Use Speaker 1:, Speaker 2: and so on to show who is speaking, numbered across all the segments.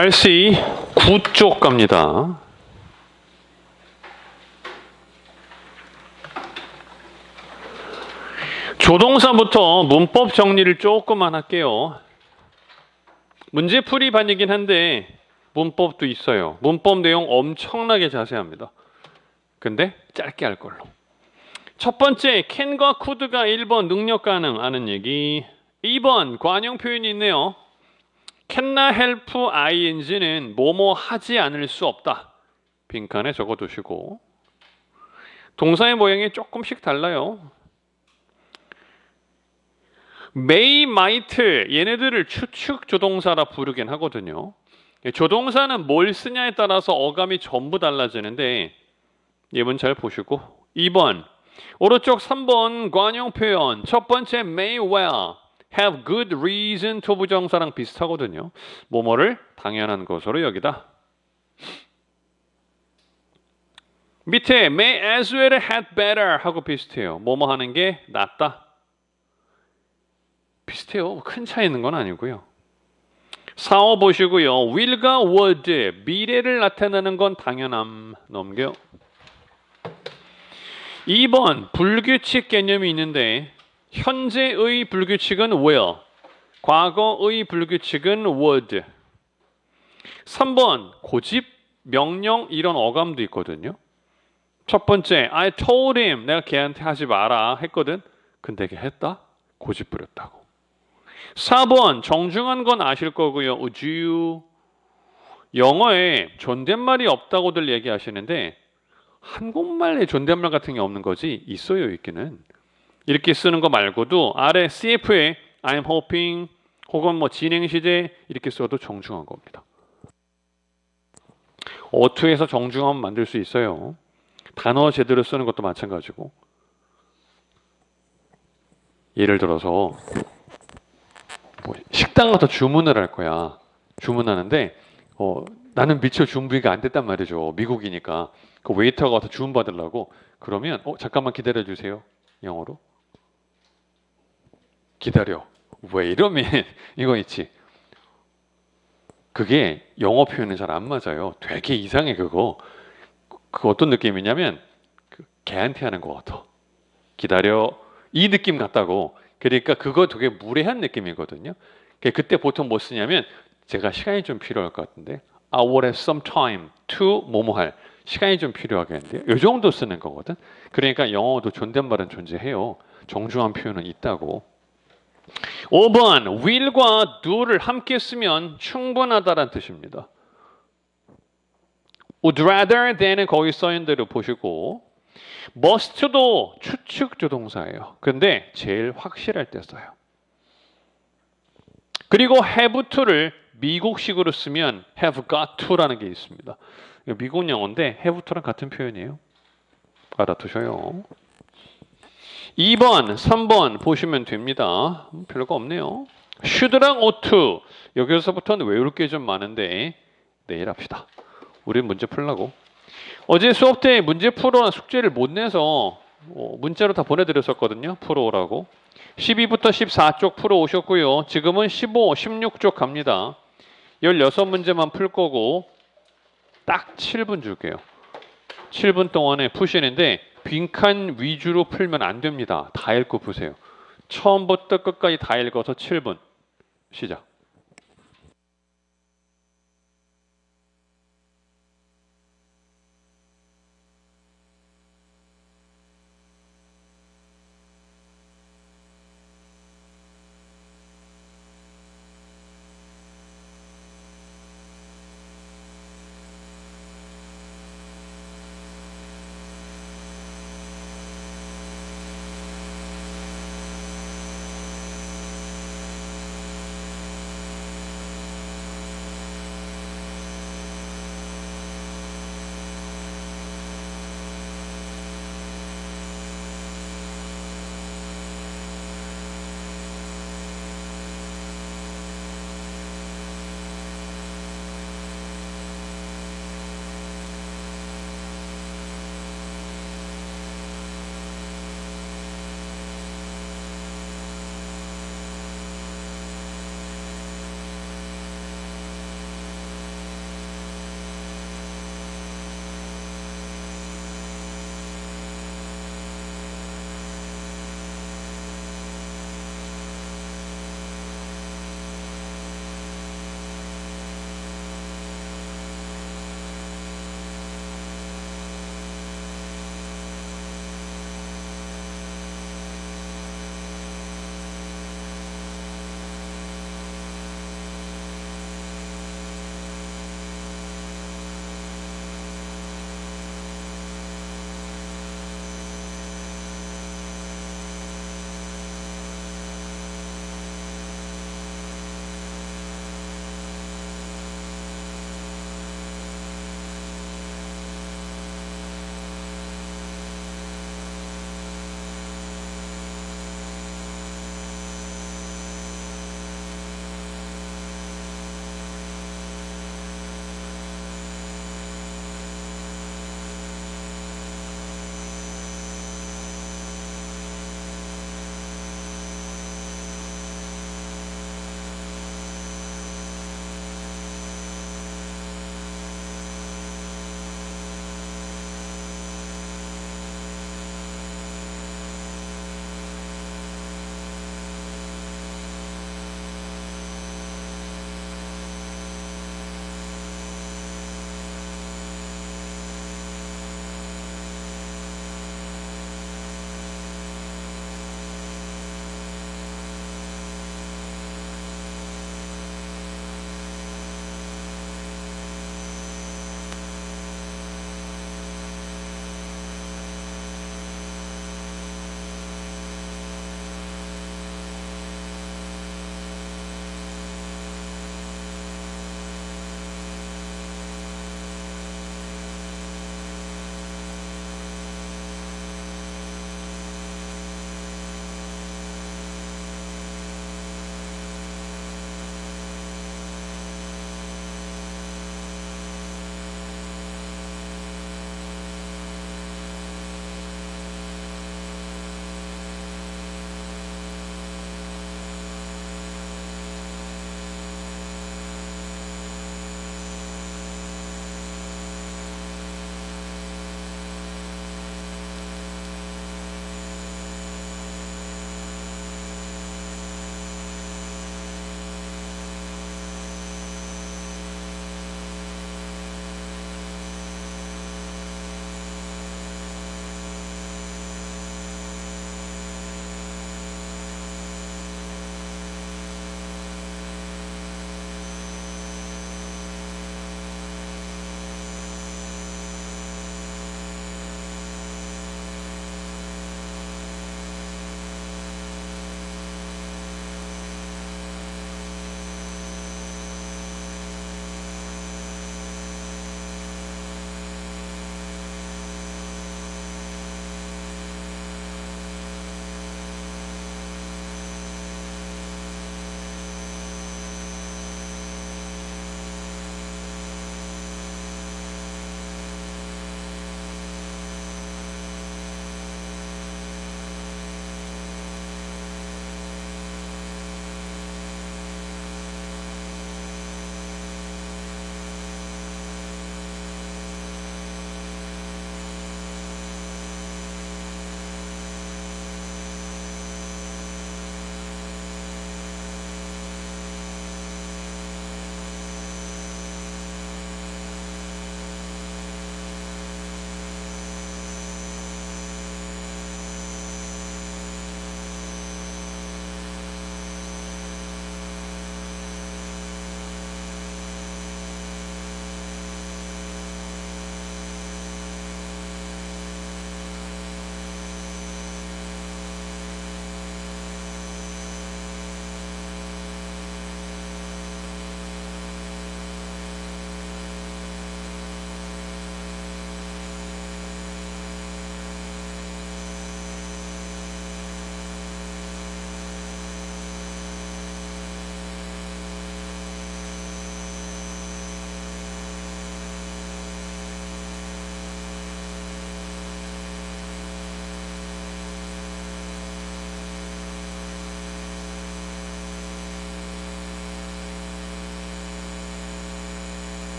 Speaker 1: 8C 9쪽 갑니다. 조동사부터 문법 정리를 조금만 할게요. 문제풀이 반이긴 한데 문법도 있어요. 문법 내용 엄청나게 자세합니다. 근데 짧게 할 걸로. 첫 번째, can과 could가 1번 능력 가능 하는 얘기. 2번 관용 표현이 있네요. can나 help ing는 뭐뭐 하지 않을 수 없다. 빈칸에 적어두시고. 동사의 모양이 조금씩 달라요. may, might 얘네들을 추측 조동사라 부르긴 하거든요. 조동사는 뭘 쓰냐에 따라서 어감이 전부 달라지는데 예문 잘 보시고. 2번 오른쪽 3번 관용 표현. 첫 번째 may well have good reason to 부정사랑 비슷하거든요. 뭐뭐를 당연한 것으로 여기다. 밑에 may as well had better 하고 비슷해요. 뭐뭐 하는 게 낫다. 비슷해요. 큰 차이 있는 건 아니고요. 4, 5 보시고요. will과 would 미래를 나타내는 건 당연함. 넘겨. 2번 불규칙 개념이 있는데 현재의 불규칙은 will, 과거의 불규칙은 would. 3번 고집, 명령 이런 어감도 있거든요. 첫 번째 I told him 내가 걔한테 하지 마라 했거든. 근데 걔 했다? 고집 부렸다고. 4번 정중한 건 아실 거고요. Would you? 영어에 존댓말이 없다고들 얘기하시는데 한국말에 존댓말 같은 게 없는 거지 있어요 있기는. 이렇게 쓰는 거 말고도 아래 CF에 I'm hoping 혹은 뭐 진행 시제 이렇게 써도 정중한 겁니다. 어투에서 정중함 만들 수 있어요. 단어 제대로 쓰는 것도 마찬가지고. 예를 들어서 뭐 식당 가서 주문을 할 거야. 주문하는데 나는 미처 준비가 안 됐단 말이죠. 미국이니까. 그 웨이터가 와서 주문 받으려고 그러면 잠깐만 기다려 주세요. 영어로. 기다려. 왜 이러면 이거 있지. 그게 영어 표현은 잘 안 맞아요. 되게 이상해 그거. 그 어떤 느낌이냐면 걔한테 하는 것 같아. 기다려. 이 느낌 같다고. 그러니까 그거 되게 무례한 느낌이거든요. 그때 보통 뭐 쓰냐면 제가 시간이 좀 필요할 것 같은데 I would have some time to 뭐뭐 할. 시간이 좀 필요하겠는데요. 이 정도 쓰는 거거든. 그러니까 영어도 존댓말은 존재해요. 정중한 표현은 있다고. 5번 will과 do를 함께 쓰면 충분하다는 뜻입니다. would rather than은 거기 써있는 대로 보시고 must도 추측 조동사예요. 근데 제일 확실할 때 써요. 그리고 have to를 미국식으로 쓰면 have got to라는 게 있습니다. 미국 영어인데 have to랑 같은 표현이에요. 알아두셔요. 2번, 3번 보시면 됩니다. 별거 없네요. should랑 ought to 여기서부터는 외울 게 좀 많은데 내일 합시다. 우린 문제 풀라고. 어제 수업 때 문제 풀어라 숙제를 못 내서 문자로 다 보내드렸었거든요. 풀어오라고. 12부터 14쪽 풀어오셨고요. 지금은 15, 16쪽 갑니다. 16문제만 풀 거고 딱 7분 줄게요. 7분 동안에 푸시는데 빈칸 위주로 풀면 안 됩니다. 다 읽고 푸세요. 처음부터 끝까지 다 읽어서 7분. 시작.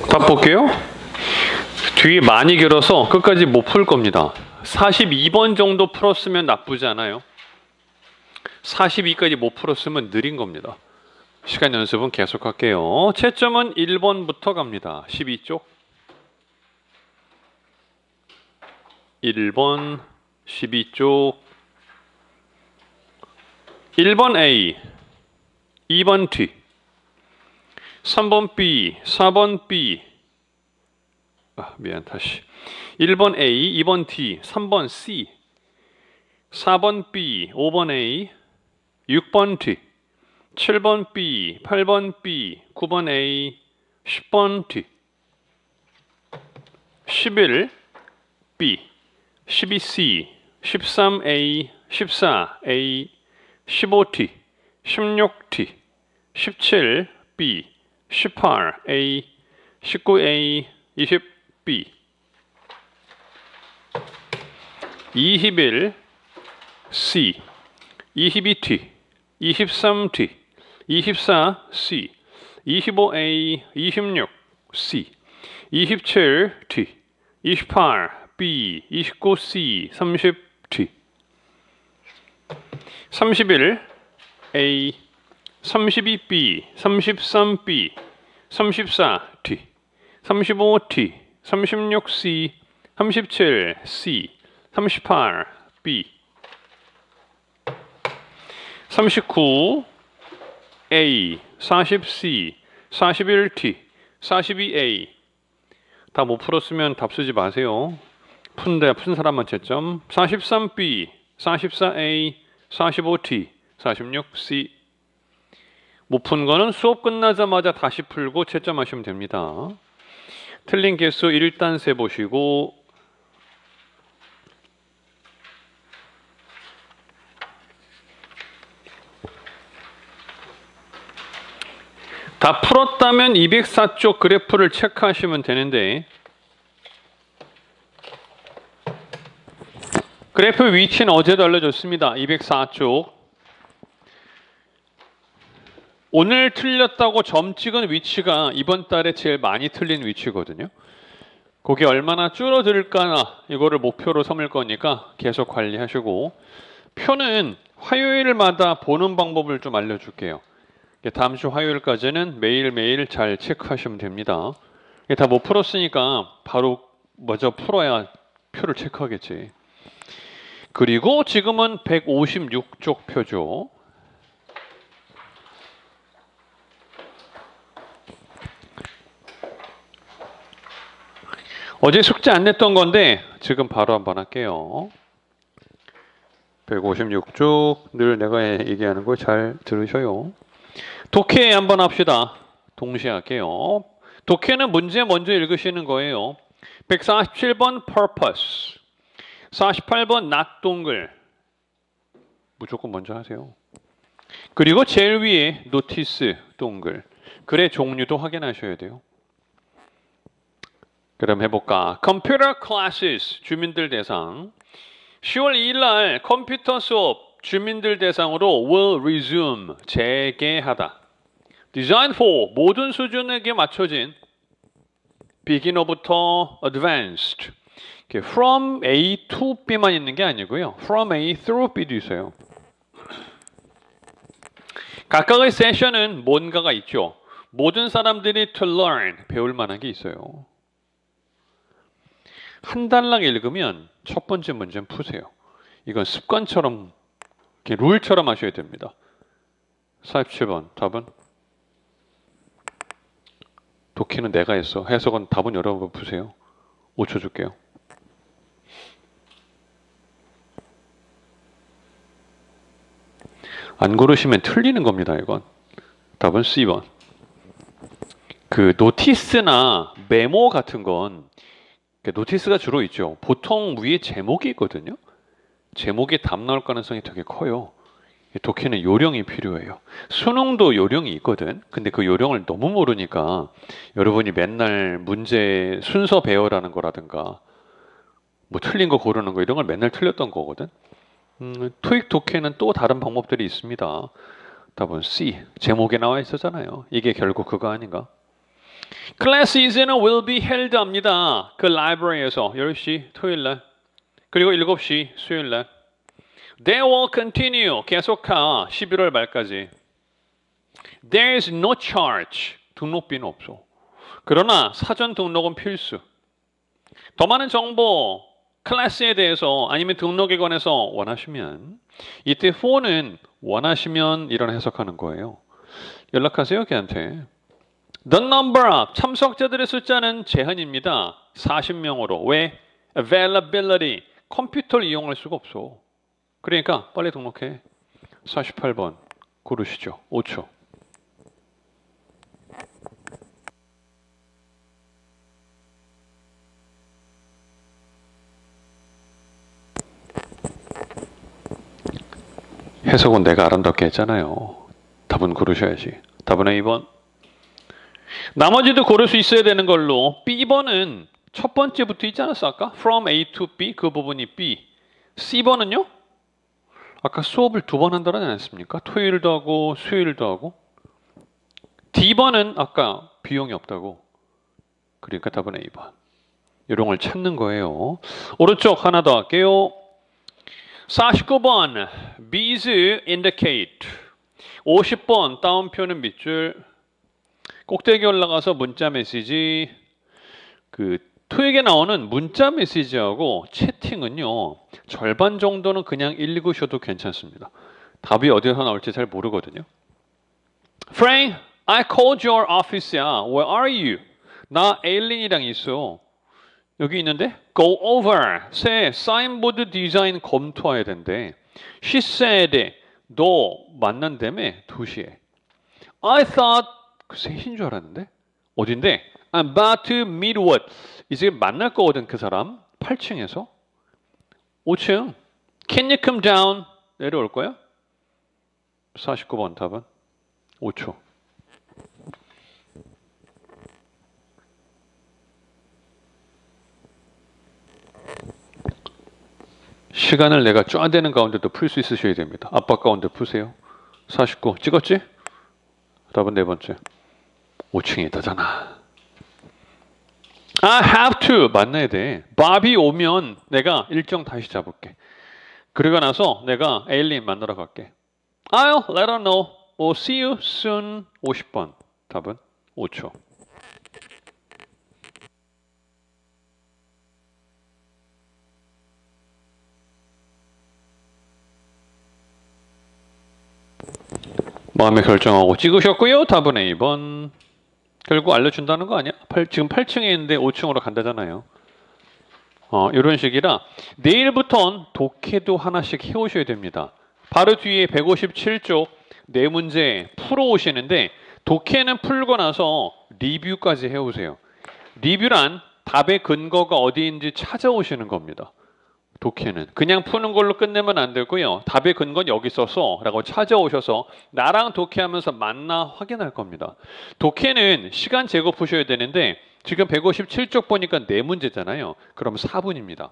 Speaker 1: 답 볼게요. 뒤에 많이 길어서 끝까지 못 풀 겁니다. 42번 정도 풀었으면 나쁘지 않아요. 42까지 못 풀었으면 느린 겁니다. 시간 연습은 계속할게요. 채점은 1번부터 갑니다. 12쪽 1번 12쪽 1번 A 2번 T 3번 B 4번 B 미안 다시 1번 A 2번 T 3번 C 4번 B 5번 A 6번 T 7번 B 8번 B 9번 A 10번 T 11 B 12C 13A 14A 15T 16T 17B 18A 19A 20B 21 C 22T 23T 24C 25A 26C 27T 28B 29C 30T 31 A 32B 33B 34T 35T 36C 37C 38B 39 A 40C 41T 42A 다 못 풀었으면 답 쓰지 마세요. 푼 사람만 채점 43B 44A 45T 46C 못 푼 거는 수업 끝나자마자 다시 풀고 채점하시면 됩니다. 틀린 개수 일단 세보시고 다 풀었다면 204쪽 그래프를 체크하시면 되는데 그래프 위치는 어제도 알려줬습니다. 204쪽 오늘 틀렸다고 점 찍은 위치가 이번 달에 제일 많이 틀린 위치거든요. 그게 얼마나 줄어들까나 이거를 목표로 삼을 거니까 계속 관리하시고 표는 화요일마다 보는 방법을 좀 알려줄게요. 다음 주 화요일까지는 매일매일 잘 체크하시면 됩니다. 다 못 풀었으니까 바로 먼저 풀어야 표를 체크하겠지. 그리고 지금은 156쪽 표죠. 어제 숙제 안 냈던 건데 지금 바로 한번 할게요. 156쪽 늘 내가 얘기하는 거 잘 들으셔요. 독해 한번 합시다. 동시에 할게요. 독해는 문제 먼저 읽으시는 거예요. 147번 purpose 48번 낙동글 무조건 먼저 하세요. 그리고 제일 위에 notice 동글 글의 종류도 확인하셔야 돼요. 그럼 해볼까? Computer classes 주민들 대상 10월 2일 날 컴퓨터 수업 주민들 대상으로 will resume 재개하다. Design for 모든 수준에게 맞춰진 beginner부터 advanced from A to B만 있는 게 아니고요. From A through B도 있어요. 각각의 세션은 뭔가가 있죠. 모든 사람들이 to learn 배울 만한 게 있어요. 한 달락 읽으면 첫 번째 문제는 푸세요. 이건 습관처럼 룰처럼 하셔야 됩니다. 47번 답은? 독해는 내가 했어. 해석은 답은 여러분 푸세요. 5초 줄게요. 안 고르시면 틀리는 겁니다. 이건. 답은 C번. 그 노티스나 메모 같은 건 노티스가 주로 있죠. 보통 위에 제목이 있거든요. 제목에 답 나올 가능성이 되게 커요. 독해는 요령이 필요해요. 수능도 요령이 있거든. 근데 그 요령을 너무 모르니까 여러분이 맨날 문제 순서 배워라는 거라든가 뭐 틀린 거 고르는 거 이런 걸 맨날 틀렸던 거거든. 토익 독해는 또 다른 방법들이 있습니다. 답은 C. 제목에 나와 있었잖아요. 이게 결국 그거 아닌가? Classes will be held 합니다. 그 library에서 10시 토요일 날 그리고 7시 수요일 날 They will continue 계속하 11월 말까지 There is no charge 등록비는 없어. 그러나 사전 등록은 필수. 더 많은 정보 클래스에 대해서 아니면 등록에 관해서 원하시면 이때 for는 원하시면 이런 해석하는 거예요. 연락하세요 걔한테. The number 참석자들의 숫자는 제한입니다. 40명으로. 왜? Availability 컴퓨터를 이용할 수가 없어. 그러니까 빨리 등록해. 48번 고르시죠. 5초. 해석은 내가 아름답게 했잖아요. 답은 고르셔야지. 답은 A번. 나머지도 고를 수 있어야 되는 걸로 B번은 첫 번째부터 있지 않았어 아까? From A to B 그 부분이 B. C번은요? 아까 수업을 2번 한다지 않았습니까? 토요일도 하고 수요일도 하고. D번은 아까 비용이 없다고. 그러니까 답은 A번. 이런 걸 찾는 거예요. 오른쪽 하나 더 할게요. 49번 B's indicate 50번 따옴표는 밑줄 꼭대기 올라가서 문자 메시지 그 토익에 나오는 문자 메시지하고 채팅은요 절반 정도는 그냥 읽으셔도 괜찮습니다. 답이 어디서 나올지 잘 모르거든요. Frank, I called your office야. Where are you? 나 에일린이랑 있어. 여기 있는데 go over 새 사인보드 디자인 검토해야 된대. She said 너 만난다며 2시에. I thought 그 3시인 줄 알았는데 어딘데? I'm about to meet what? 이제 만날 거거든 그 사람 8층에서 5층 Can you come down? 내려올 거야? 49번 답은 5초. 시간을 내가 쪼아대는 가운데도 풀 수 있으셔야 됩니다. 압박 가운데 푸세요. 49 찍었지? 답은 4번째. 5층이다잖아. I have to 만나야 돼. 밥이 오면 내가 일정 다시 잡을게. 그러고 나서 내가 에일린 만나러 갈게. I'll let her know. We'll see you soon. 50번. 답은 5초. 마음에 결정하고 찍으셨고요. 답은 A번. 결국 알려준다는 거 아니야? 지금 8층에 있는데 5층으로 간다잖아요. 이런 식이라 내일부터는 독해도 하나씩 해오셔야 됩니다. 바로 뒤에 157쪽 네 문제 풀어오시는데 독해는 풀고 나서 리뷰까지 해오세요. 리뷰란 답의 근거가 어디인지 찾아오시는 겁니다. 독해는 그냥 푸는 걸로 끝내면 안 되고요. 답의 근거는 여기 있어서 라고 찾아오셔서 나랑 독해하면서 만나 확인할 겁니다. 독해는 시간 재고 푸셔야 되는데 지금 157쪽 보니까 4문제잖아요. 그럼 4분입니다.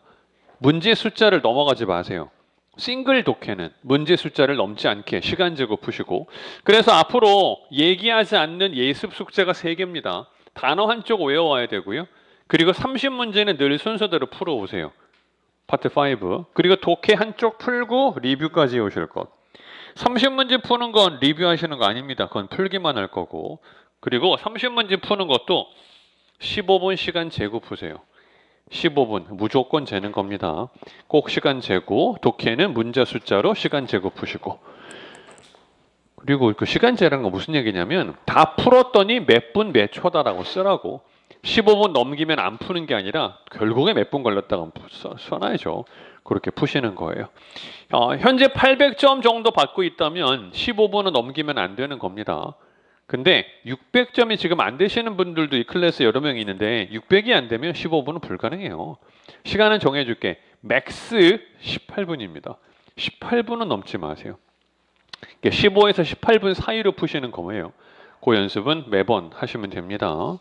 Speaker 1: 문제 숫자를 넘어가지 마세요. 싱글 독해는 문제 숫자를 넘지 않게 시간 재고 푸시고 그래서 앞으로 얘기하지 않는 예습 숙제가 3개입니다. 단어 한쪽 외워와야 되고요. 그리고 30문제는 늘 순서대로 풀어오세요. 파트 5 그리고 독해 한쪽 풀고 리뷰까지 오실 것. 30문제 푸는 건 리뷰하시는 거 아닙니다. 그건 풀기만 할 거고 그리고 30문제 푸는 것도 15분 시간 재고 푸세요. 15분 무조건 재는 겁니다. 꼭 시간 재고 독해는 문제 숫자로 시간 재고 푸시고 그리고 그 시간 재라는 건 무슨 얘기냐면 다 풀었더니 몇 분 몇 초다라고 쓰라고 15분 넘기면 안 푸는 게 아니라 결국에 몇 분 걸렸다가 써놔야죠. 그렇게 푸시는 거예요. 현재 800점 정도 받고 있다면 15분은 넘기면 안 되는 겁니다. 근데 600점이 지금 안 되시는 분들도 이 클래스에 여러 명이 있는데 600이 안 되면 15분은 불가능해요. 시간은 정해줄게. 맥스 18분입니다. 18분은 넘지 마세요. 15에서 18분 사이로 푸시는 거예요. 그 연습은 매번 하시면 됩니다.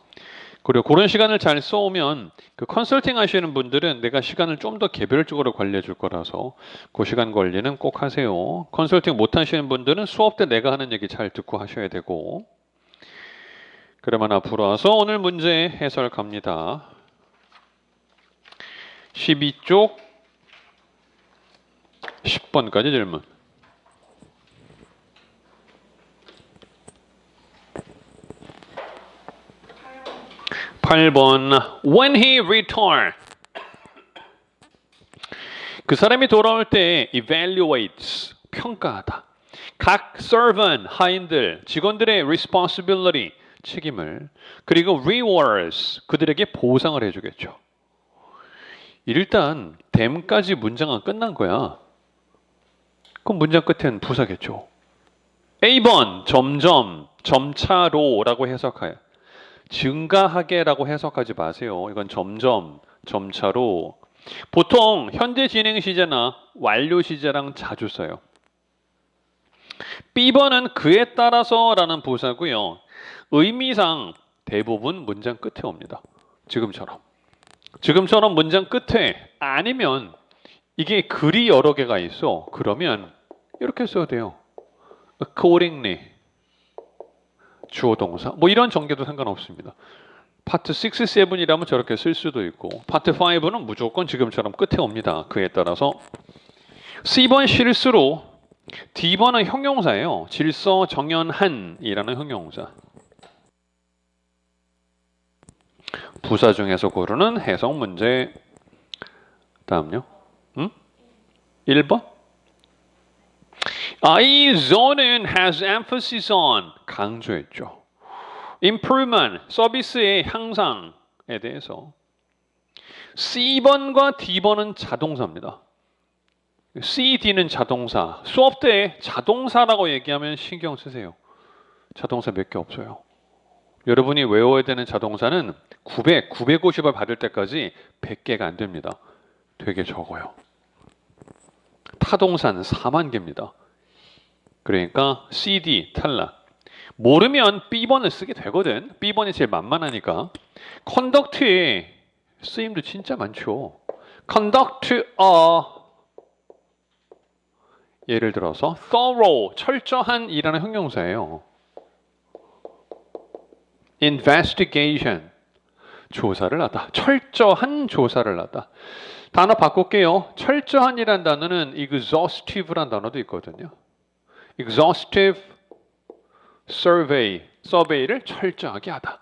Speaker 1: 그리고 그런 시간을 잘 써오면 그 컨설팅 하시는 분들은 내가 시간을 좀 더 개별적으로 관리해 줄 거라서 그 시간 관리는 꼭 하세요. 컨설팅 못 하시는 분들은 수업 때 내가 하는 얘기 잘 듣고 하셔야 되고 그러면 앞으로 와서 오늘 문제 해설 갑니다. 12쪽 10번까지 질문. 8번 When he returned 그 사람이 돌아올 때 evaluates 평가하다. 각 servant 하인들 직원들의 responsibility 책임을 그리고 rewards 그들에게 보상을 해주겠죠. 일단 them까지 문장은 끝난 거야. 그럼 문장 끝엔 부사겠죠. A번 점점 점차로라고 해석해요. 증가하게라고 해석하지 마세요. 이건 점점 점차로. 보통 현재 진행 시제나 완료 시제랑 자주 써요. B번은 그에 따라서라는 부사고요. 의미상 대부분 문장 끝에 옵니다. 지금처럼 문장 끝에 아니면 이게 글이 여러 개가 있어. 그러면 이렇게 써도 돼요. accordingly 주어 동사 뭐 이런 전개도 상관없습니다. 파트 6, 7이라면 저렇게 쓸 수도 있고 파트 5는 무조건 지금처럼 끝에 옵니다. 그에 따라서 C번 실수로 D번은 형용사예요. 질서 정연한이라는 형용사. 부사 중에서 고르는 해석 문제. 다음요. 1번. 이 zone은 has emphasis on 강조했죠. improvement 서비스의 향상에 대해서. C번과 D번은 자동사입니다. C, D는 자동사. 수업 때 자동사라고 얘기하면 신경 쓰세요. 자동사 몇 개 없어요. 여러분이 외워야 되는 자동사는 950을 받을 때까지 100개가 안 됩니다. 되게 적어요. 타동사는 4만 개입니다. 그러니까 C, D 탈락. 모르면 B번을 쓰게 되거든. B번이 제일 만만하니까. conduct의 쓰임도 진짜 많죠. conduct a 예를 들어서 thorough 철저한이라는 형용사예요. investigation 조사를 하다. 철저한 조사를 하다. 단어 바꿀게요. 철저한이란 단어는 exhaustive란 단어도 있거든요. exhaustive survey를 철저하게 하다.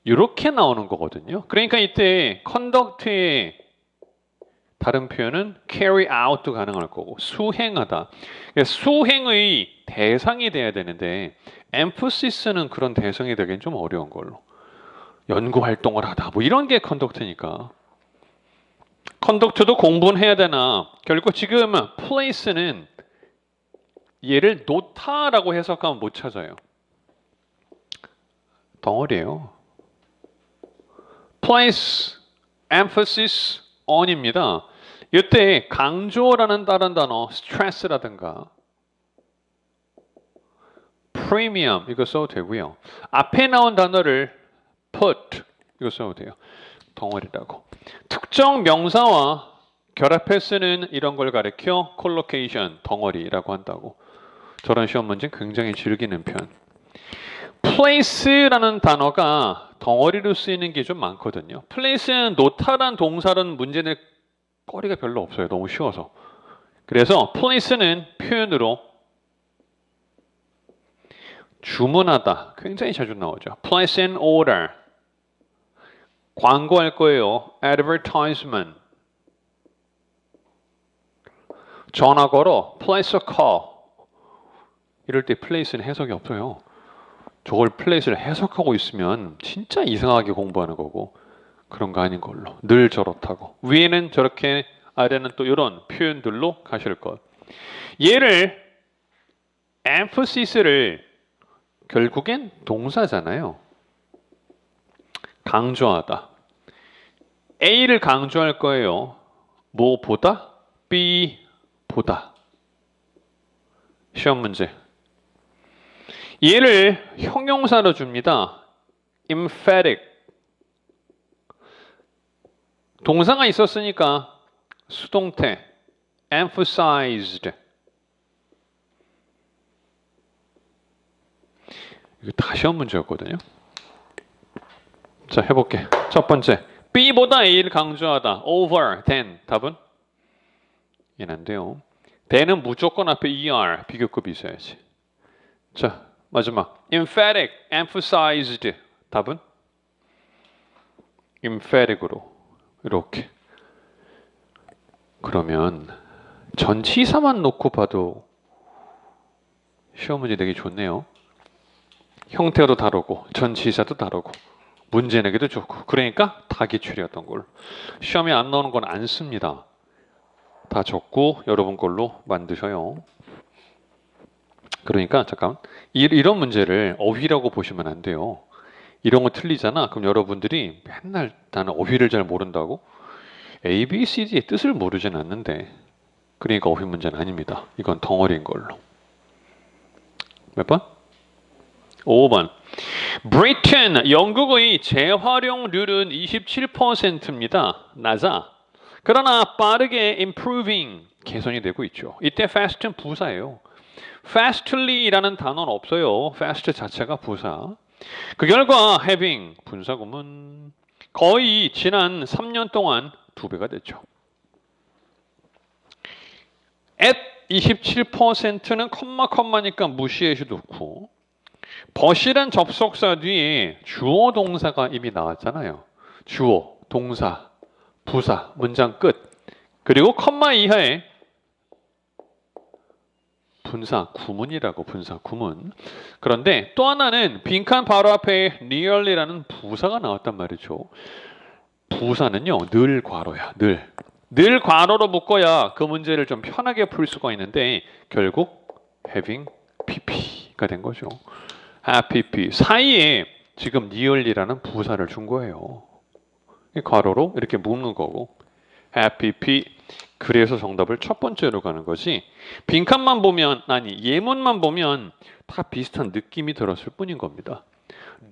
Speaker 1: 이렇게 나오는 거거든요. 그러니까 이때 conduct의 다른 표현은 carry out도 가능할 거고 수행하다. 수행의 대상이 돼야 되는데 emphasis 그런 대상이 되기엔 좀 어려운 걸로. 연구 활동을 하다. 뭐 이런 게 conduct니까. conduct도 공부는 해야 되나? 결국 지금 place는 얘를 놓다라고 해석하면 못 찾아요. 덩어리예요. place, emphasis on입니다. 이때 강조라는 다른 단어 stress라든가 premium 이거 써도 되고요. 앞에 나온 단어를 put 이거 써도 돼요. 덩어리라고. 특정 명사와 결합해 쓰는 이런 걸 가리켜 collocation 덩어리라고 한다고. 저런 시험 문제는 굉장히 즐기는 편. place라는 단어가 덩어리로 쓰이는 게 좀 많거든요. place는 놓다란 동사는 문제낼 거리가 별로 없어요. 너무 쉬워서. 그래서 place는 표현으로 주문하다 굉장히 자주 나오죠. place an order 광고할 거예요. advertisement 전화 걸어 place a call 이럴 때 place는 해석이 없어요. 저걸 place를 해석하고 있으면 진짜 이상하게 공부하는 거고 그런 거 아닌 걸로. 늘 저렇다고. 위에는 저렇게 아래는 또 이런 표현들로 가실 것. 얘를 emphasis를 결국엔 동사잖아요. 강조하다. A를 강조할 거예요. 뭐보다? B보다. 시험 문제. 얘를 형용사로 줍니다. emphatic. 동사가 있었으니까 수동태 emphasized. 이거 다 시험 문제였거든요. 자, 해볼게. 첫 번째, B보다 A를 강조하다. over than. 답은? 얘는 안 돼요. than은 무조건 앞에 er, 비교급이 있어야지. 자, 마지막. emphatic, emphasized. 답은? emphatic으로. 이렇게. 그러면 전치사만 놓고 봐도 시험 문제 되게 좋네요. 형태도 다르고 전치사도 다르고 문제 내기도 좋고 그러니까 다 기출이었던 걸로. 시험에 안 나오는 건 안 씁니다. 다 적고 여러분 걸로 만드셔요. 그러니까 잠깐 이런 문제를 어휘라고 보시면 안 돼요. 이런 거 틀리잖아. 그럼 여러분들이 맨날 나는 어휘를 잘 모른다고? A, B, C, D의 뜻을 모르진 않는데 그러니까 어휘 문제는 아닙니다. 이건 덩어리인 걸로. 몇 번? 5번. Britain, 영국의 재활용률은 27%입니다. 낮아. 그러나 빠르게 improving, 개선이 되고 있죠. 이때 fast는 부사예요. fastly라는 단어는 없어요. fast 자체가 부사. 그 결과 having, 분사구문, 거의 지난 3년 동안 2배가 됐죠. at 27%는 컴마니까 무시해도 좋고 but이란 접속사 뒤에 주어 동사가 이미 나왔잖아요. 주어, 동사, 부사, 문장 끝. 그리고 컴마 이하에 분사 구문이라고 분사 구문. 그런데 또 하나는 빈칸 바로 앞에 nearly라는 부사가 나왔단 말이죠. 부사는요 늘 괄호야. 늘 괄호로 묶어야 그 문제를 좀 편하게 풀 수가 있는데 결국 having pp가 된 거죠. pp 사이에 지금 nearly라는 부사를 준 거예요. 괄호로 이렇게 묶는 거고 pp. 그래서 정답을 첫 번째로 가는 거지. 빈칸만 보면 예문만 보면 다 비슷한 느낌이 들었을 뿐인 겁니다.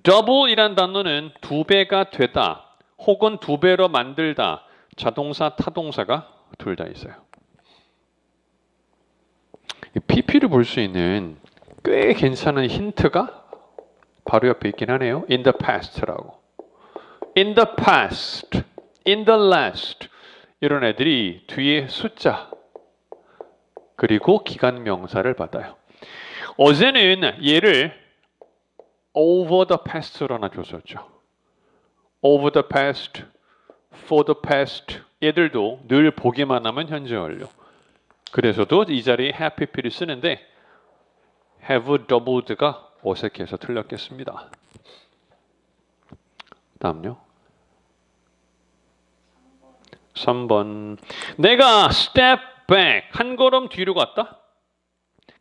Speaker 1: double이란 단어는 2배가 되다 혹은 2배로 만들다. 자동사, 타동사가 둘 다 있어요. pp를 볼 수 있는 꽤 괜찮은 힌트가 바로 옆에 있긴 하네요. in the past라고. in the past, in the last 이런 애들이 뒤에 숫자 그리고 기간 명사를 받아요. 어제는 얘를 over the past로 하나 줬었죠. over the past, for the past 얘들도 늘 보기만 하면 현재 완료. 그래서도 이 자리에 have pp를 쓰는데 have doubled가 어색해서 틀렸겠습니다. 다음요. 3번. 내가 step back 한 걸음 뒤로 갔다.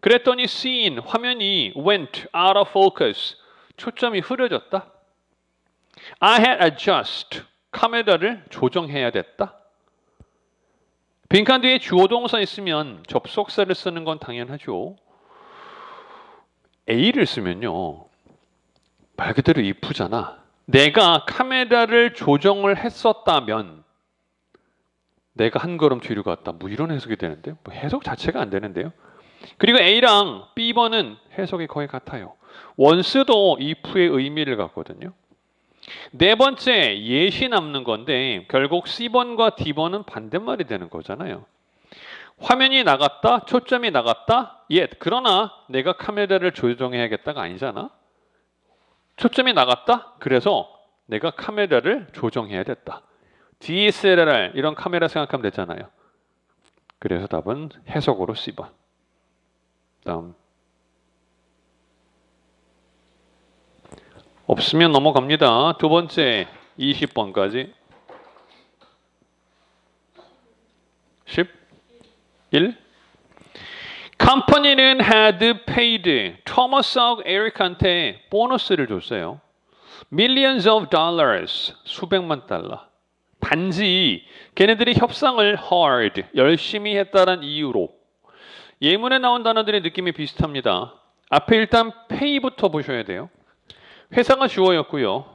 Speaker 1: 그랬더니 scene 화면이 went out of focus 초점이 흐려졌다. I had adjust 카메라를 조정해야 됐다. 빈칸 뒤에 주어 동사 있으면 접속사를 쓰는 건 당연하죠. A를 쓰면요 말 그대로 if잖아. 내가 카메라를 조정을 했었다면 내가 한 걸음 뒤로 갔다. 뭐 이런 해석이 되는데 해석 자체가 안 되는데요. 그리고 A랑 B번은 해석이 거의 같아요. 원스도 if의 의미를 갖거든요. 네 번째 예시 남는 건데 결국 C번과 D번은 반대말이 되는 거잖아요. 화면이 나갔다, 초점이 나갔다, 그러나 내가 카메라를 조정해야겠다가 아니잖아. 초점이 나갔다, 그래서 내가 카메라를 조정해야 됐다. DSLR 이런 카메라 생각하면 되잖아요. 그래서 답은 해석으로 C번. 다음. 없으면 넘어갑니다. 두 번째 20번까지. 11. 컴퍼니는 had paid 토머스하고 에릭한테 보너스를 줬어요. Millions of dollars 수백만 달러. 단지 걔네들이 협상을 hard 열심히 했다는 이유로. 예문에 나온 단어들의 느낌이 비슷합니다. 앞에 일단 pay부터 보셔야 돼요. 회사가 주어였고요.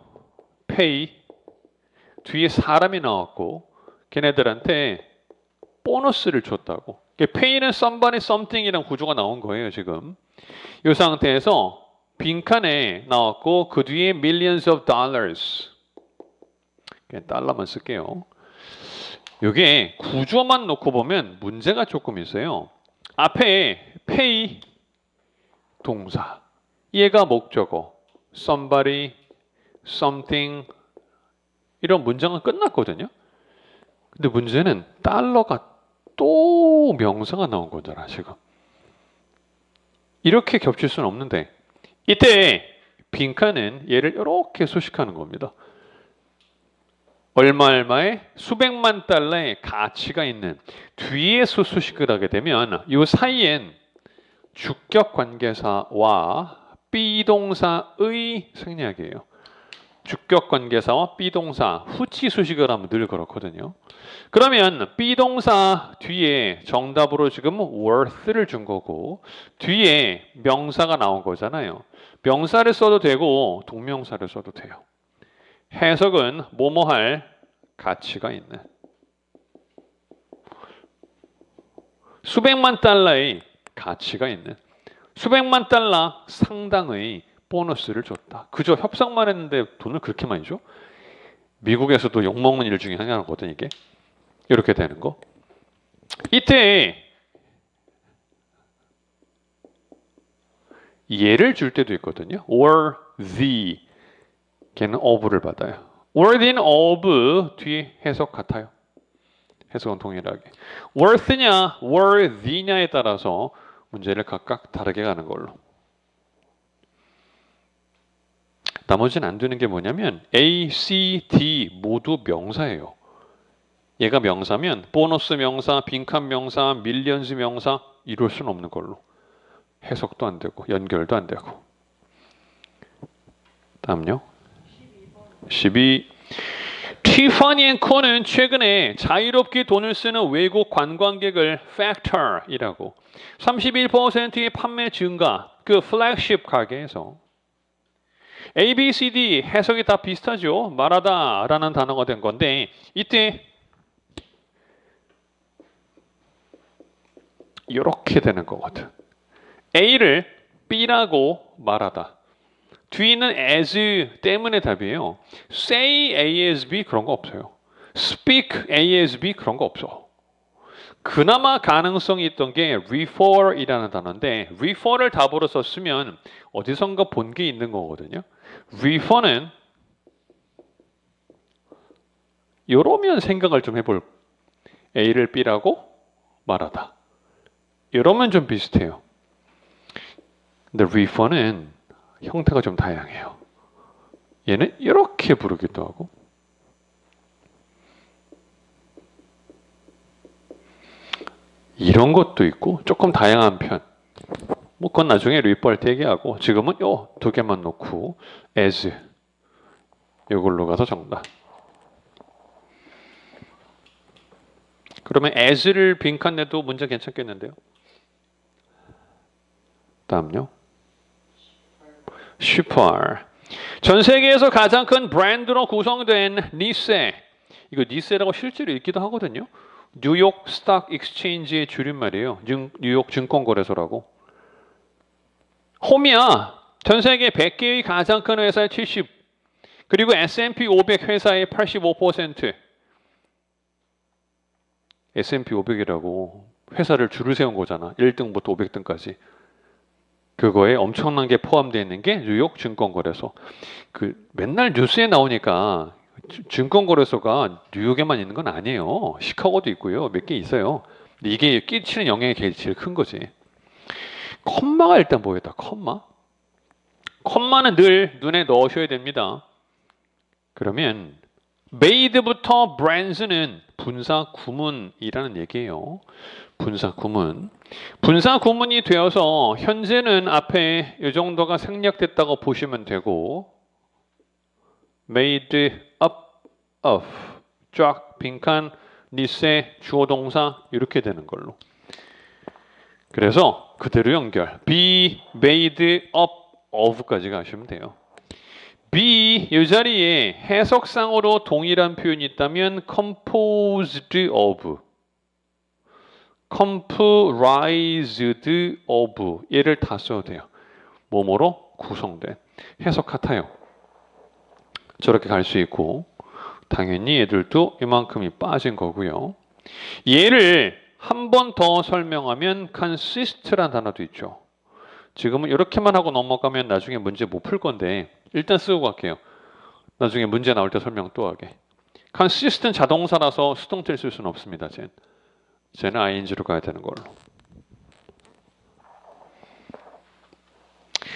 Speaker 1: pay 뒤에 사람이 나왔고 걔네들한테 보너스를 줬다고. pay는 somebody something이라는 구조가 나온 거예요. 지금 이 상태에서 빈칸에 나왔고 그 뒤에 millions of dollars 그냥 달러만 쓸게요. 이게 구조만 놓고 보면 문제가 조금 있어요. 앞에 pay 동사, 얘가 목적어, somebody, something 이런 문장은 끝났거든요. 근데 문제는 달러가 또 명사가 나온 거잖아 지금. 이렇게 겹칠 수는 없는데 이때 빈칸은 얘를 이렇게 수식하는 겁니다. 얼마의 수백만 달러의 가치가 있는 뒤에서 수식을 하게 되면 이 사이엔 주격 관계사와 비동사의 생략이에요. 주격 관계사와 비동사 후치 수식을 하면 늘 그렇거든요. 그러면 비동사 뒤에 정답으로 지금 worth를 준 거고 뒤에 명사가 나온 거잖아요. 명사를 써도 되고 동명사를 써도 돼요. 해석은 뭐뭐 할 가치가 있는 수백만 달러의 가치가 있는 수백만 달러 상당의 보너스를 줬다. 그저 협상만 했는데 돈을 그렇게 많이 줘? 미국에서도 욕먹는 일 중에 하나거든 이게. 이렇게 되는 거. 이때 얘를 줄 때도 있거든요. or the 걔는 of를 받아요. worthy는 of 뒤에 해석 같아요. 해석은 동일하게. worth냐 worthy냐에 따라서 문제를 각각 다르게 가는 걸로. 나머지는 안 되는 게 뭐냐면 A, C, D 모두 명사예요. 얘가 명사면 보너스 명사, 빈칸 명사, 밀리언스 명사 이럴 수는 없는 걸로. 해석도 안 되고 연결도 안 되고. 다음요. 12. 티파니 앤 코는 최근에 자유롭게 돈을 쓰는 외국 관광객을 factor이라고 31%의 판매 증가 그 플래그십 가게에서 A, B, C, D 해석이 다 비슷하죠. 말하다 라는 단어가 된 건데 이때 이렇게 되는 거거든. A를 B라고 말하다. 뒤는 as 때문에 답이에요. say A as B 그런 거 없어요. speak A as B 그런 거 없어. 그나마 가능성이 있던 게 refer이라는 단어인데 refer를 답으로 썼으면 어디선가 본 게 있는 거거든요. refer는 이러면 생각을 좀 해볼. A를 B라고 말하다. 이러면 좀 비슷해요. 근데 refer는 형태가 좀 다양해요. 얘는 이렇게 부르기도 하고 이런 것도 있고 조금 다양한 편. 뭐 그건 나중에 리퍼할 때 얘기하고 지금은 요 두 개만 놓고 as 이걸로 가서 정답. 그러면 as를 빈칸 내도 문제 괜찮겠는데요? 다음요. 18. 전 세계에서 가장 큰 브랜드로 구성된 니세. 이거 니세라고 실제로 읽기도 하거든요. 뉴욕 스탁 익스체인지의 줄임말이에요. 뉴욕 증권거래소라고. 홈이야. 전 세계 100개의 가장 큰 회사의 70. 그리고 S&P 500 회사의 85%. S&P 500이라고 회사를 줄을 세운 거잖아. 1등부터 500등까지. 그거에 엄청난 게 포함되어 있는 게 뉴욕 증권거래소. 그 맨날 뉴스에 나오니까 증권거래소가 뉴욕에만 있는 건 아니에요. 시카고도 있고요. 몇 개 있어요. 근데 이게 끼치는 영향이 제일 큰 거지. 컴마가 일단 뭐였다. 컴마? 컴마는 늘 눈에 넣으셔야 됩니다. 그러면 made부터 brands는 분사 구문이라는 얘기예요. 분사 구문. 분사 구문이 되어서 현재는 앞에 이 정도가 생략됐다고 보시면 되고 made up of 쫙 빈칸 니세 주어 동사 이렇게 되는 걸로. 그래서 그대로 연결. be made up of까지 가시면 돼요. B 이 자리에 해석상으로 동일한 표현이 있다면 composed of, comprised of 얘를 다 써도 돼요. 뭐뭐로 구성된. 해석 같아요. 저렇게 갈 수 있고 당연히 얘들도 이만큼이 빠진 거고요. 얘를 한 번 더 설명하면 consist라는 단어도 있죠. 지금은 이렇게만 하고 넘어가면 나중에 문제 못 풀 건데 일단 쓰고 갈게요. 나중에 문제 나올 때 설명 또 하게. consist는 자동사라서 수동태를 쓸 수는 없습니다. 쟤는 ing로 가야 되는 걸로.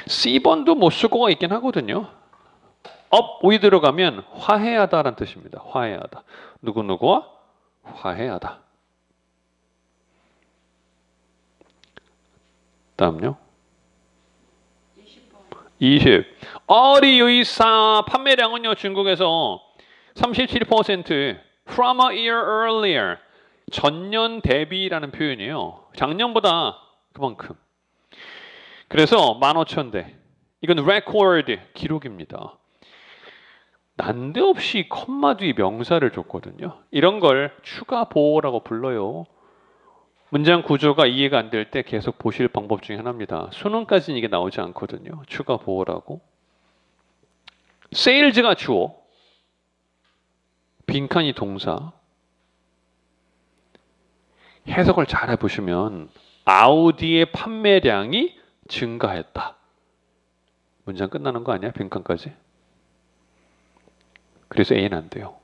Speaker 1: C번도 못 쓸 거가 있긴 하거든요. up 위 들어가면 화해하다라는 뜻입니다. 화해하다. 누구누구와 화해하다. 다음요. 20. 어리 의사 판매량은요 중국에서 37% from a year earlier 전년 대비라는 표현이에요. 작년보다 그만큼. 그래서 15,000대. 이건 record 기록입니다. 난데없이 컴마 뒤 명사를 줬거든요. 이런 걸 추가 보호라고 불러요. 문장 구조가 이해가 안 될 때 계속 보실 방법 중에 하나입니다. 수능까지는 이게 나오지 않거든요. 추가 보호라고. sales가 주어, 빈칸이 동사. 해석을 잘 해보시면 아우디의 판매량이 증가했다. 문장 끝나는 거 아니야? 빈칸까지. 그래서 A는 안 돼요.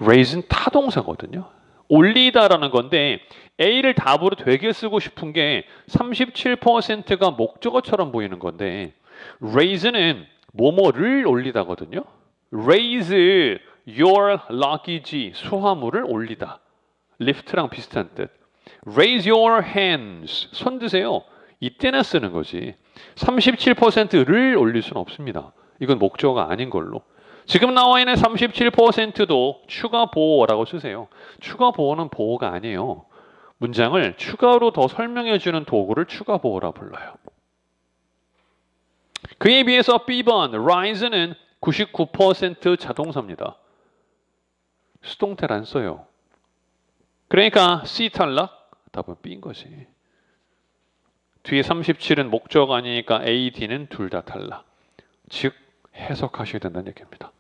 Speaker 1: raise는 타동사거든요. 올리다라는 건데 A를 답으로 되게 쓰고 싶은 게 37%가 목적어처럼 보이는 건데 raise는 뭐뭐를 올리다거든요. raise your luggage 수화물을 올리다. lift랑 비슷한 뜻. raise your hands 손 드세요. 이때나 쓰는 거지. 37%를 올릴 수는 없습니다. 이건 목적어가 아닌 걸로. 지금 나와 있는 37%도 추가 보호라고 쓰세요. 추가 보호는 보호가 아니에요. 문장을 추가로 더 설명해 주는 도구를 추가 보호라 불러요. 그에 비해서 B번 rise는 99% 자동사입니다. 수동태를 안 써요. 그러니까 C 탈락, 답은 B인 거지. 뒤에 37은 목적 아니니까 A, D는 둘 다 탈락. 즉 해석하셔야 된다는 얘기입니다.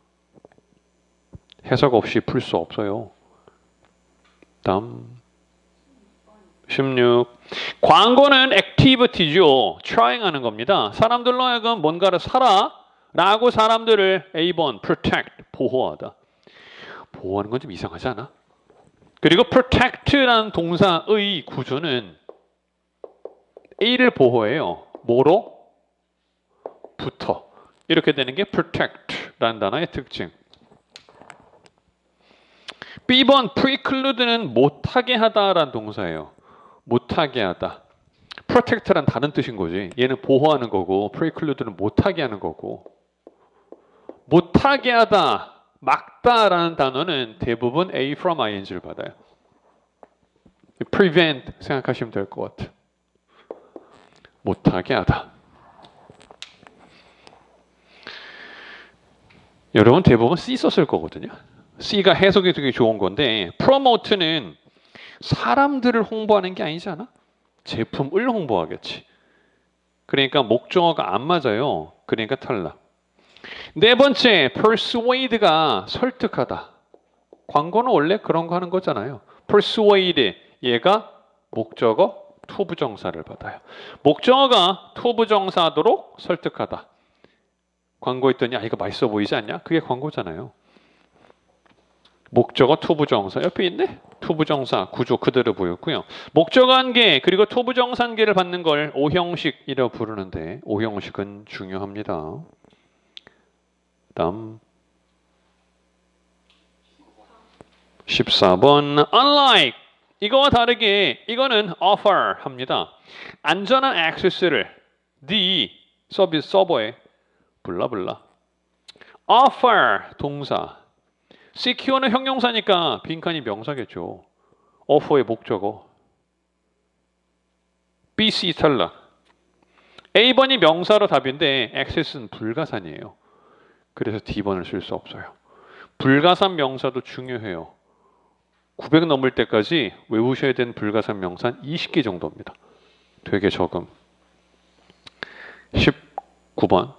Speaker 1: 해석 없이 풀 수 없어요. 다음 16. 광고는 액티비티죠. trying 하는 겁니다. 사람들로 하여금 뭔가를 사라 라고 사람들을 A번 protect 보호하다. 보호하는 건 좀 이상하지 않아? 그리고 protect라는 동사의 구조는 A를 보호해요. 뭐로? 부터. 이렇게 되는 게 protect라는 단어의 특징. B번 preclude는 못하게 하다라는 동사예요. 못하게 하다. protect란 다른 뜻인 거지. 얘는 보호하는 거고 preclude는 못하게 하는 거고. 못하게 하다, 막다라는 단어는 대부분 A from ing를 받아요. prevent 생각하시면 될 것 같아. 못하게 하다. 여러분 대부분 C 썼을 거거든요. C가 해석이 되게 좋은 건데 promote는 사람들을 홍보하는 게 아니잖아. 제품을 홍보하겠지. 그러니까 목적어가 안 맞아요. 그러니까 탈락. 네 번째, persuade가 설득하다. 광고는 원래 그런 거 하는 거잖아요. persuade, 얘가 목적어 to 부정사를 받아요. 목적어가 to 부정사도록 설득하다. 광고 있더니 이거 맛있어 보이지 않냐? 그게 광고잖아요. 목적어 to 부정사 옆에 있네. to 부정사 구조 그대로 보였고요. 목적어 한 개 그리고 to 부정사 한 개를 받는 걸 오형식이라고 부르는데 오형식은 중요합니다. 다음 14번 unlike 이거와 다르게 이거는 offer 합니다. 안전한 액세스를 the 서비스 서버에 블라블라 offer 동사 secure는 형용사니까 빈칸이 명사겠죠. offer의 목적어 BC 탈락. A번이 명사로 답인데 access는 불가산이에요. 그래서 D번을 쓸 수 없어요. 불가산 명사도 중요해요. 900 넘을 때까지 외우셔야 되는 불가산 명사는 20개 정도입니다. 되게 적음. 19번.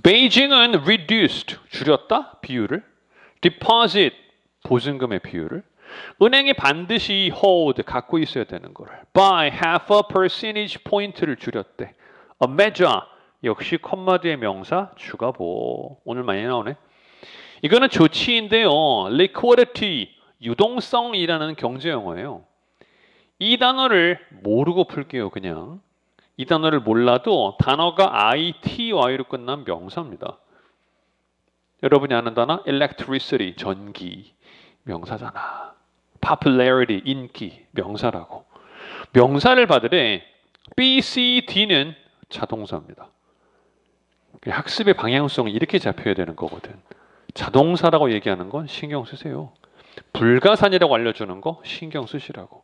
Speaker 1: 베이징은 reduced, 줄였다, 비율을. deposit 보증금의 비율을 은행이 반드시 hold 갖고 있어야 되는 거를 by half a percentage point를 줄였대. a measure 역시 컴마 뒤의 명사 주가보. 오늘 많이 나오네. 이거는 조치인데요. liquidity 유동성이라는 경제 용어예요. 이 단어를 모르고 풀게요. 그냥 이 단어를 몰라도 단어가 ITY로 끝난 명사입니다. 여러분이 아는 단어 electricity 전기 명사잖아. popularity 인기 명사라고. 명사를 받으래 B, C, D는 자동사입니다. 학습의 방향성이 이렇게 잡혀야 되는 거거든. 자동사라고 얘기하는 건 신경 쓰세요. 불가산이라고 알려주는 거 신경 쓰시라고.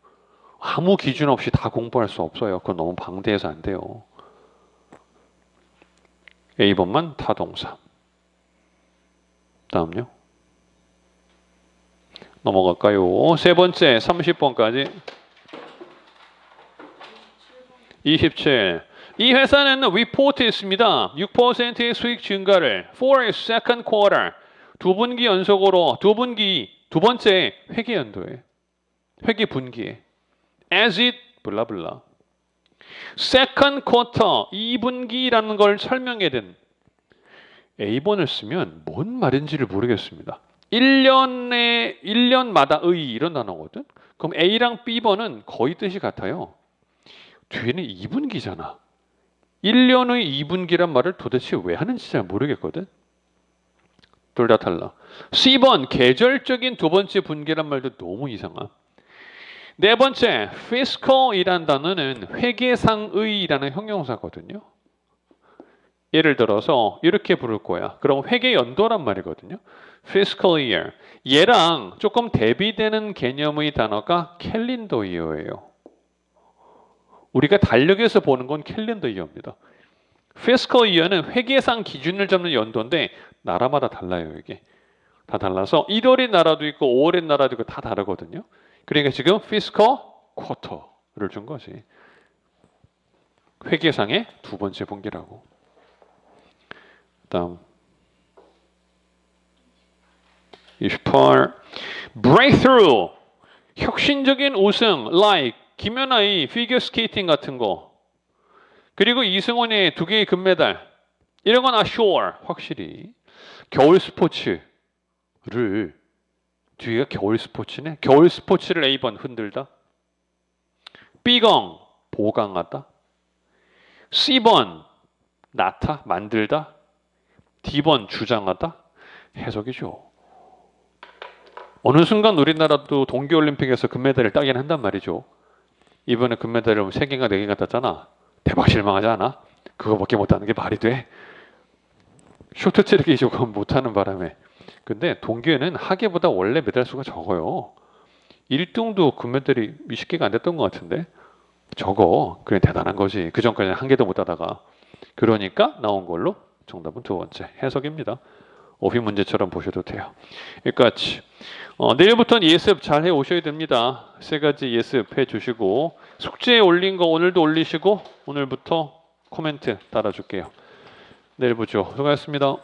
Speaker 1: 아무 기준 없이 다 공부할 수 없어요. 그건 너무 방대해서 안 돼요. A번만 타동사. 다음요. 넘어갈까요? 세 번째 30번까지. 27. 이 회사는 리포트했습니다. 6%의 수익 증가를 for second quarter 두 분기 연속으로 두 번째 회계 연도에 회계 분기에 as it 블라블라 second quarter 2분기라는 걸 설명해야 된 A번을 쓰면 뭔 말인지를 모르겠습니다. 1년마다의 이런 단어거든. 그럼 A랑 B번은 거의 뜻이 같아요. 뒤에는 2분기잖아. 1년의 2분기란 말을 도대체 왜 하는지 잘 모르겠거든. 둘 다 달라. C번 계절적인 두 번째 분기란 말도 너무 이상하. 네 번째 fiscal이란 단어는 회계상의라는 형용사거든요. 예를 들어서 이렇게 부를 거야. 그럼 회계 연도란 말이거든요. fiscal year. 얘랑 조금 대비되는 개념의 단어가 캘린더 이어예요. 우리가 달력에서 보는 건 캘린더 이어입니다. fiscal year는 회계상 기준을 잡는 연도인데 나라마다 달라요. 이게 다 달라서 1월의 나라도 있고 5월의 나라도 있고 다 다르거든요. 그러니까 지금 fiscal quarter를 준 거지. 회계상의 두 번째 분기라고. 다음 28. breakthrough 혁신적인 우승 like 김연아의 피겨 스케이팅 같은 거 그리고 이승원의 2개의 금메달 이런 건 sure 확실히 겨울 스포츠를 뒤가 겨울 스포츠네. 겨울 스포츠를 A번 흔들다. B건 보강하다. C번 낳다 만들다. D번 주장하다. 해석이죠. 어느 순간 우리나라도 동계올림픽에서 금메달을 따긴 한단 말이죠. 이번에 금메달을 3개인가 4개인가 땄잖아. 대박 실망하지 않아? 그거밖에 못하는 게 말이 돼? 쇼트트랙이 조금 못하는 바람에. 근데 동계는 하계보다 원래 메달 수가 적어요. 1등도 금메달이 20개가 안 됐던 것 같은데 적어. 그래 대단한 거지. 그 전까지는 한 개도 못 따다가. 그러니까 나온 걸로 정답은 두 번째 해석입니다. 오비 문제처럼 보셔도 돼요. 여기까지. 내일부터는 예습 잘 해오셔야 됩니다. 3가지 예습해 주시고 숙제에 올린 거 오늘도 올리시고 오늘부터 코멘트 달아줄게요. 내일 보죠. 수고하셨습니다.